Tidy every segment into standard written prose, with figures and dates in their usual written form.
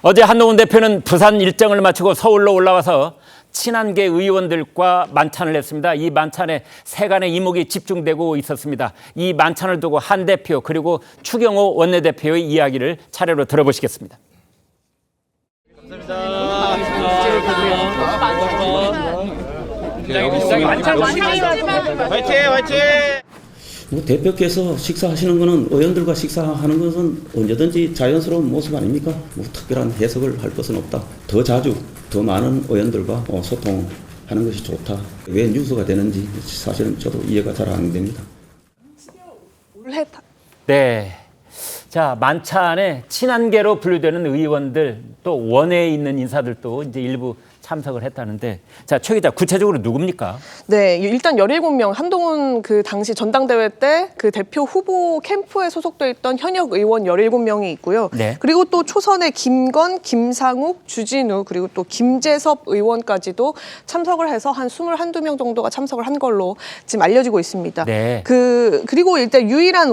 어제 한동훈 대표는 부산 일정을 마치고 서울로 올라와서 친한계 의원들과 만찬을 했습니다. 이 만찬에 세간의 이목이 집중되고 있었습니다. 이 만찬을 두고 한 대표 그리고 추경호 원내대표의 이야기를 차례로 들어보시겠습니다. 화이팅! 뭐 대표께서 식사하시는 것은 의원들과 식사하는 것은 언제든지 자연스러운 모습 아닙니까? 뭐 특별한 해석을 할 것은 없다. 더 자주 더 많은 의원들과 소통하는 것이 좋다. 왜 뉴스가 되는지 사실은 저도 이해가 잘 안 됩니다. 네. 자, 만찬에 친한계로 분류되는 의원들 또 원외에 있는 인사들도 이제 일부 참석을 했다는데, 자, 최 기자, 구체적으로 누굽니까? 네, 일단 17명, 한동훈 그 당시 전당대회 때 그 대표 후보 캠프에 소속돼 있던 현역 의원 17명이 있고요. 네. 그리고 또 초선의 김건, 김상욱, 주진우, 그리고 또 김재섭 의원까지도 참석을 해서 한 21~22명 정도가 참석을 한 걸로 지금 알려지고 있습니다. 네. 그리고 일단 유일한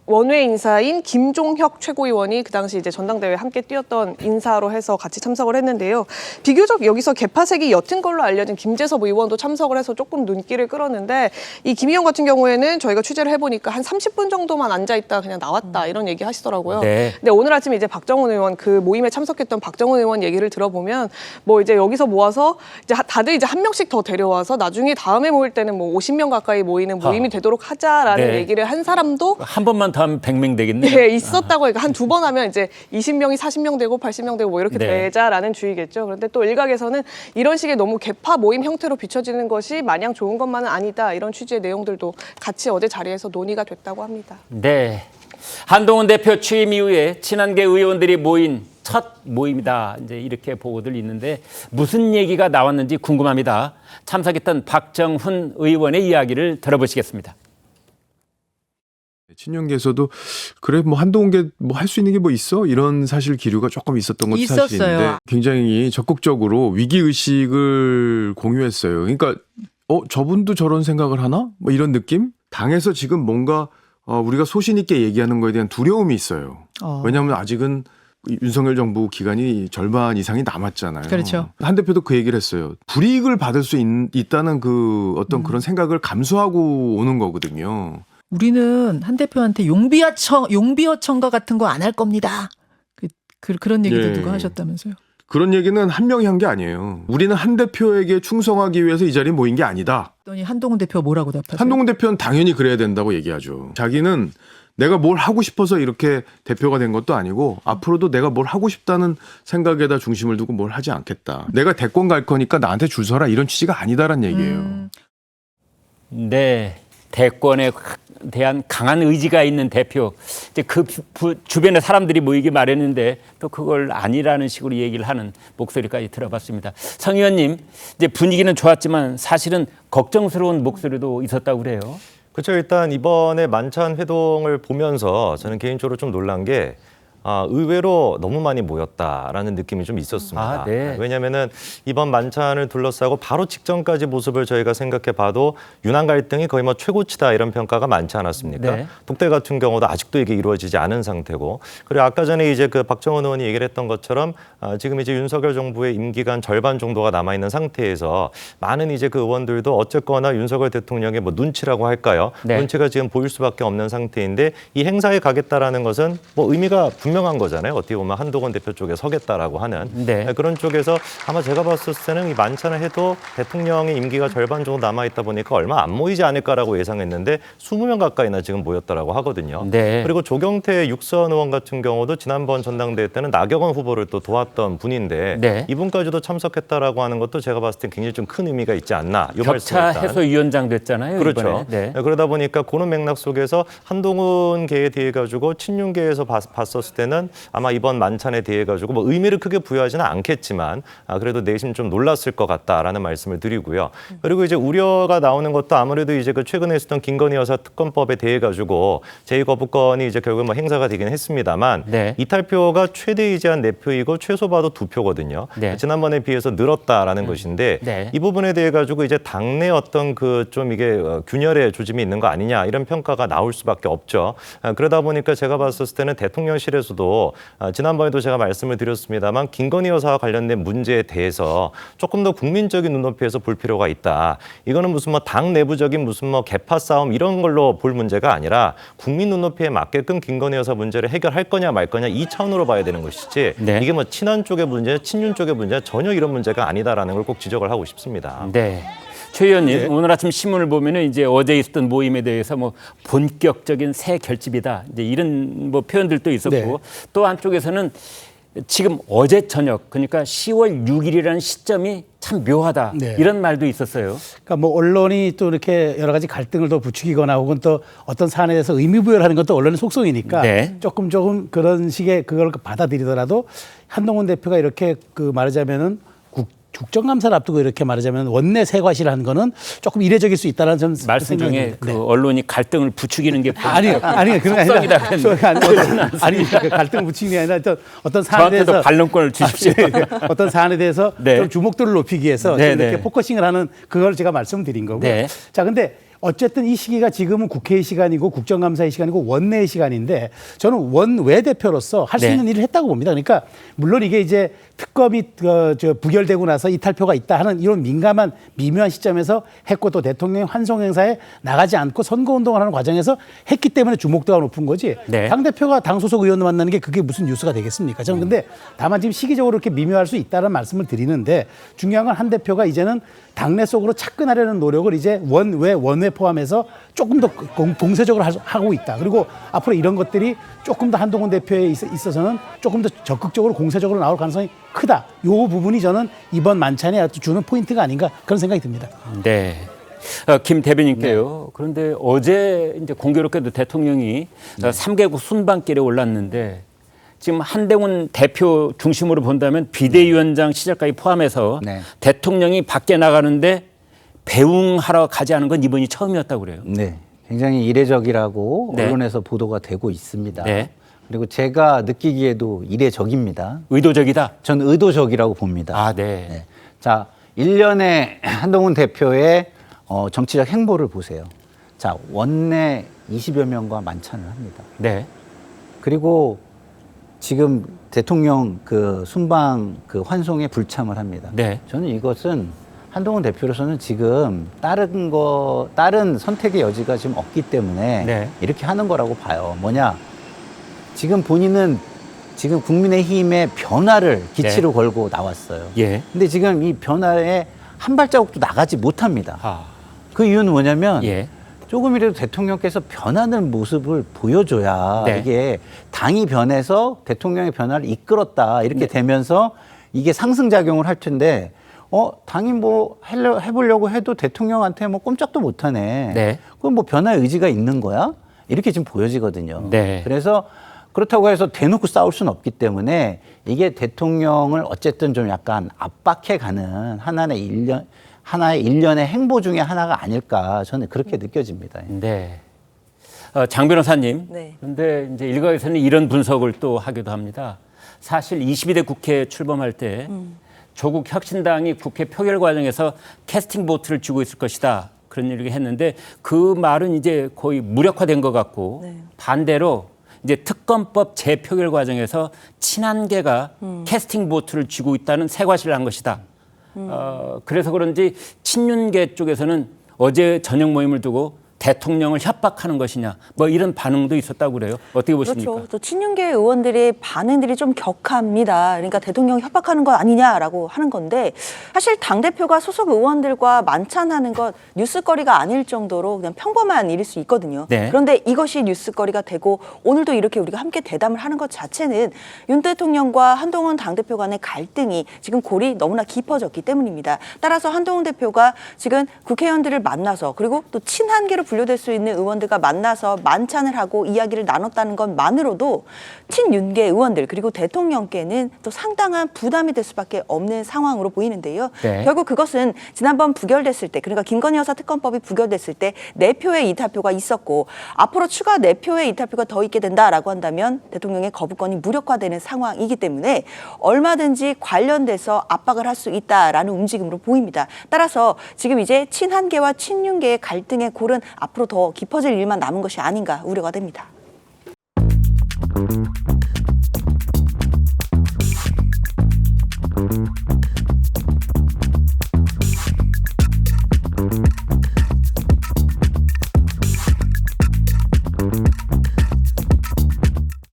원외 인사인 김종혁 최고위원이 그 당시 이제 전당대회에 함께 뛰었던 인사로 해서 같이 참석을 했는데요. 비교적 여기서 개파색이 옅은 걸로 알려진 김재섭 의원도 참석을 해서 조금 눈길을 끌었는데, 이 김 의원 같은 경우에는 저희가 취재를 해보니까 한 30분 정도만 앉아있다 그냥 나왔다 이런 얘기 하시더라고요. 네. 근데 오늘 아침에 이제 박정훈 의원 그 모임에 참석했던 박정훈 의원 얘기를 들어보면 뭐 이제 여기서 모아서 이제 다들 이제 한 명씩 더 데려와서 나중에 다음에 모일 때는 뭐 50명 가까이 모이는 모임이 되도록 하자라는 네. 얘기를 한 사람도 한 번만 더 하면 100명 되겠네요. 네, 있었다고 하니까 한 두 번 하면 이제 20명이 40명 되고 80명 되고 뭐 이렇게 네. 되자라는 주의겠죠. 그런데 또 일각에서는 이런 식의 너무 개파 모임 형태로 비춰지는 것이 마냥 좋은 것만은 아니다. 이런 취지의 내용들도 같이 어제 자리에서 논의가 됐다고 합니다. 네. 한동훈 대표 취임 이후에 친한계 의원들이 모인 첫 모임이다. 이제 이렇게 보고들 있는데 무슨 얘기가 나왔는지 궁금합니다. 참석했던 박정훈 의원의 이야기를 들어보시겠습니다. 친윤계에서도 그래 뭐 한동훈계 뭐 할 수 있는 게 뭐 있어? 이런 사실 기류가 조금 있었던 것도 사실인데 굉장히 적극적으로 위기 의식을 공유했어요. 그러니까 저분도 저런 생각을 하나? 뭐 이런 느낌? 당에서 지금 뭔가 우리가 소신 있게 얘기하는 거에 대한 두려움이 있어요. 왜냐하면 아직은 윤석열 정부 기간이 절반 이상이 남았잖아요. 그렇죠. 한 대표도 그 얘기를 했어요. 불이익을 받을 수 있다는 그 어떤 그런 생각을 감수하고 오는 거거든요. 우리는 한 대표한테 용비어청과 같은 거 안 할 겁니다. 그런 얘기도 예. 누가 하셨다면서요? 그런 얘기는 한 명이 한 게 아니에요. 우리는 한 대표에게 충성하기 위해서 이 자리에 모인 게 아니다. 그랬더니 한동훈 대표가 뭐라고 답하세요? 한동훈 대표는 당연히 그래야 된다고 얘기하죠. 자기는 내가 뭘 하고 싶어서 이렇게 대표가 된 것도 아니고 앞으로도 내가 뭘 하고 싶다는 생각에다 중심을 두고 뭘 하지 않겠다. 내가 대권 갈 거니까 나한테 줄 서라 이런 취지가 아니다란 얘기예요. 네. 대권에 대한 강한 의지가 있는 대표. 이제 그 주변에 사람들이 모이기 마련인데 또 그걸 아니라는 식으로 얘기를 하는 목소리까지 들어봤습니다. 성 의원님, 이제 분위기는 좋았지만 사실은 걱정스러운 목소리도 있었다고 그래요. 그렇죠. 일단 이번에 만찬 회동을 보면서 저는 개인적으로 좀 놀란 게 의외로 너무 많이 모였다라는 느낌이 좀 있었습니다. 네. 왜냐하면은 이번 만찬을 둘러싸고 바로 직전까지 모습을 저희가 생각해 봐도 윤한 갈등이 거의 뭐 최고치다 이런 평가가 많지 않았습니까? 네. 독대 같은 경우도 아직도 이게 이루어지지 않은 상태고, 그리고 아까 전에 이제 그 박정훈 의원이 얘기를 했던 것처럼 지금 이제 윤석열 정부의 임기간 절반 정도가 남아 있는 상태에서 많은 이제 그 의원들도 어쨌거나 윤석열 대통령의 뭐 눈치라고 할까요? 네. 눈치가 지금 보일 수밖에 없는 상태인데 이 행사에 가겠다라는 것은 뭐 의미가 분명한 거잖아요. 어떻게 보면 한동훈 대표 쪽에 서겠다라고 하는 네. 그런 쪽에서 아마 제가 봤을 때는 이 만찬을 해도 대통령의 임기가 절반 정도 남아 있다 보니까 얼마 안 모이지 않을까라고 예상했는데 20명 가까이나 지금 모였다라고 하거든요. 네. 그리고 조경태 육선 의원 같은 경우도 지난번 전당대회 때는 나경원 후보를 또 도왔던 분인데 네. 이분까지도 참석했다라고 하는 것도 제가 봤을 때 굉장히 좀 큰 의미가 있지 않나. 이 격차 말씀을 일단. 해소위원장 됐잖아요. 그렇죠. 이번에. 네. 그러다 보니까 그런 맥락 속에서 한동훈계에 대해 가지고 친윤계에서 봤었을 때는 아마 이번 만찬에 대해 가지고 뭐 의미를 크게 부여하지는 않겠지만 그래도 내심 좀 놀랐을 것 같다라는 말씀을 드리고요. 그리고 이제 우려가 나오는 것도 아무래도 이제 그 최근에 있었던 김건희 여사 특검법에 대해 가지고 제2거부권이 이제 결국 뭐 행사가 되긴 했습니다만 네. 이탈표가 최대이지 한 4표이고 최소 봐도 2표거든요. 네. 지난번에 비해서 늘었다라는 것인데 네. 이 부분에 대해 가지고 이제 당내 어떤 그 좀 이게 균열의 조짐이 있는 거 아니냐 이런 평가가 나올 수밖에 없죠. 그러다 보니까 제가 봤을 때는 대통령실에서 대해서도 지난번에도 제가 말씀을 드렸습니다만 김건희 여사와 관련된 문제에 대해서 조금 더 국민적인 눈높이에서 볼 필요가 있다. 이거는 무슨 뭐 당 내부적인 무슨 뭐 개파 싸움 이런 걸로 볼 문제가 아니라 국민 눈높이에 맞게끔 김건희 여사 문제를 해결할 거냐 말 거냐 이 차원으로 봐야 되는 것이지 네. 이게 뭐 친한 쪽의 문제, 친윤 쪽의 문제 전혀 이런 문제가 아니다라는 걸 꼭 지적을 하고 싶습니다. 네. 최 의원님, 오늘 아침 신문을 보면은 이제 어제 있었던 모임에 대해서 뭐 본격적인 새 결집이다. 이제 이런 뭐 표현들도 있었고 네. 또 한쪽에서는 지금 어제 저녁 그러니까 10월 6일이라는 시점이 참 묘하다. 네. 이런 말도 있었어요. 그러니까 뭐 언론이 또 이렇게 여러 가지 갈등을 더 부추기거나 혹은 또 어떤 사안에 대해서 의미부여를 하는 것도 언론의 속성이니까 네. 조금 그런 식의 그걸 받아들이더라도 한동훈 대표가 이렇게 그 말하자면은 국정감사를 앞두고 이렇게 말하자면 원내 새과시를 한 거는 조금 이례적일 수 있다는 점 말씀 중에 생각이 그 듭니다. 언론이 갈등을 부추기는 게 아니 그런 게 속성이다 아니라 아니 그 갈등 부추기는 게 아니라 어떤 사안에 저한테도 대해서 반론권을 주십시오. 어떤 사안에 대해서 네. 좀 주목도를 높이기 위해서 네, 지금 이렇게 네. 포커싱을 하는 그걸 제가 말씀드린 거고요. 네. 자, 근데 어쨌든 이 시기가 지금은 국회의 시간이고 국정감사의 시간이고 원내의 시간인데 저는 원외 대표로서 할 수 네. 있는 일을 했다고 봅니다. 그러니까 물론 이게 이제 특검이 부결되고 나서 이탈표가 있다 하는 이런 민감한 미묘한 시점에서 했고 또 대통령의 환송 행사에 나가지 않고 선거운동을 하는 과정에서 했기 때문에 주목도가 높은 거지. 네. 당대표가 당 소속 의원을 만나는 게 그게 무슨 뉴스가 되겠습니까? 저는 근데 다만 지금 시기적으로 이렇게 미묘할 수 있다는 말씀을 드리는데 중요한 건 한 대표가 이제는 당내 속으로 착근하려는 노력을 이제 원외 포함해서 조금 더 공세적으로 하고 있다. 그리고 앞으로 이런 것들이 조금 더 한동훈 대표에 있어서는 조금 더 적극적으로 공세적으로 나올 가능성이 크다. 이 부분이 저는 이번 만찬에 주는 포인트가 아닌가 그런 생각이 듭니다. 네. 김 대변인께요. 그런데 어제 이제 공교롭게도 대통령이 3개국 순방길에 올랐는데 지금 한동훈 대표 중심으로 본다면 비대위원장 시절까지 포함해서 네. 대통령이 밖에 나가는데 배웅하러 가지 않은 건 이번이 처음이었다고 그래요. 네, 굉장히 이례적이라고 네. 언론에서 보도가 되고 있습니다. 네. 그리고 제가 느끼기에도 이례적입니다. 의도적이다. 전 의도적이라고 봅니다. 아, 네. 네. 자, 1년에 한동훈 대표의 정치적 행보를 보세요. 자, 원내 20여 명과 만찬을 합니다. 네. 그리고 지금 대통령 그 순방 그 환송에 불참을 합니다. 네. 저는 이것은 한동훈 대표로서는 지금 다른 선택의 여지가 지금 없기 때문에 네. 이렇게 하는 거라고 봐요. 뭐냐? 지금 본인은 지금 국민의힘의 변화를 기치로 걸고 나왔어요. 예. 근데 지금 이 변화에 한 발자국도 나가지 못합니다. 아. 그 이유는 뭐냐면 예. 조금이라도 대통령께서 변하는 모습을 보여줘야 네. 이게 당이 변해서 대통령의 변화를 이끌었다 이렇게 네. 되면서 이게 상승작용을 할 텐데 당이 뭐 해보려고 해도 대통령한테 뭐 꼼짝도 못하네. 네. 그럼 뭐 변화의 의지가 있는 거야? 이렇게 지금 보여지거든요. 네. 그래서 그렇다고 해서 대놓고 싸울 수는 없기 때문에 이게 대통령을 어쨌든 좀 약간 압박해가는 하나의 일련의 행보 중에 하나가 아닐까 저는 그렇게 느껴집니다. 네. 장 변호사님. 네. 그런데 이제 일각에서는 이런 분석을 또 하기도 합니다. 사실 22대 국회 출범할 때 조국 혁신당이 국회 표결 과정에서 캐스팅 보트를 쥐고 있을 것이다. 그런 얘기를 했는데 그 말은 이제 거의 무력화된 것 같고 네. 반대로 이제 특검법 재표결 과정에서 친한계가 캐스팅 보트를 쥐고 있다는 새과시를 한 것이다. 그래서 그런지 친윤계 쪽에서는 어제 저녁 모임을 두고 대통령을 협박하는 것이냐 뭐 이런 반응도 있었다고 그래요. 어떻게 보십니까? 그렇죠. 또 친윤계 의원들의 반응들이 좀 격합니다. 그러니까 대통령 협박하는 것 아니냐라고 하는 건데 사실 당대표가 소속 의원들과 만찬하는 것 뉴스거리가 아닐 정도로 그냥 평범한 일일 수 있거든요. 네. 그런데 이것이 뉴스거리가 되고 오늘도 이렇게 우리가 함께 대담을 하는 것 자체는 윤 대통령과 한동훈 당대표 간의 갈등이 지금 골이 너무나 깊어졌기 때문입니다. 따라서 한동훈 대표가 지금 국회의원들을 만나서 그리고 또 친한계로 분류될 수 있는 의원들과 만나서 만찬을 하고 이야기를 나눴다는 것만으로도 친윤계 의원들 그리고 대통령께는 또 상당한 부담이 될 수밖에 없는 상황으로 보이는데요. 네. 결국 그것은 지난번 부결됐을 때 그러니까 김건희 여사 특검법이 부결됐을 때 4표의 이탈표가 있었고 앞으로 추가 4표의 이탈표가 더 있게 된다라고 한다면 대통령의 거부권이 무력화되는 상황이기 때문에 얼마든지 관련돼서 압박을 할 수 있다라는 움직임으로 보입니다. 따라서 지금 이제 친한계와 친윤계의 갈등의 골은 앞으로 더 깊어질 일만 남은 것이 아닌가 우려가 됩니다.